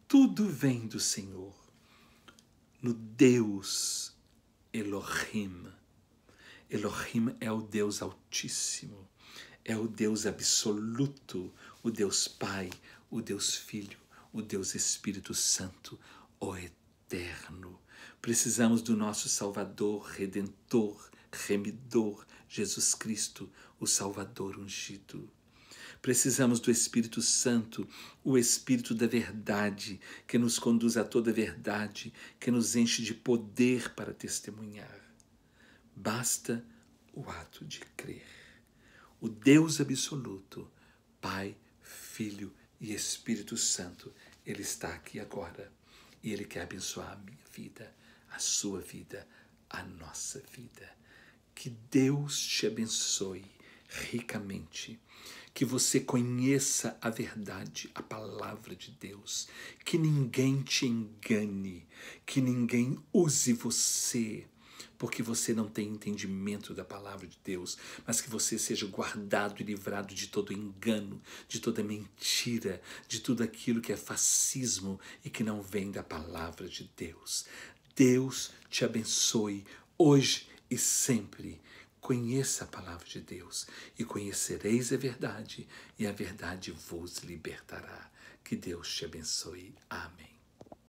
Tudo vem do Senhor, no Deus Elohim. Elohim é o Deus Altíssimo, é o Deus absoluto, o Deus Pai, o Deus Filho, o Deus Espírito Santo, o Eterno. Precisamos do nosso Salvador, Redentor, Remidor, Jesus Cristo, o Salvador ungido. Precisamos do Espírito Santo, o Espírito da verdade, que nos conduz a toda a verdade, que nos enche de poder para testemunhar. Basta o ato de crer. O Deus absoluto, Pai, Filho e Espírito Santo, Ele está aqui agora e Ele quer abençoar a minha vida, a sua vida, a nossa vida. Que Deus te abençoe ricamente, que você conheça a verdade, a palavra de Deus, que ninguém te engane, que ninguém use você, porque você não tem entendimento da palavra de Deus, mas que você seja guardado e livrado de todo engano, de toda mentira, de tudo aquilo que é fascismo e que não vem da palavra de Deus. Deus te abençoe hoje e sempre. Conheça a palavra de Deus e conhecereis a verdade, e a verdade vos libertará. Que Deus te abençoe. Amém.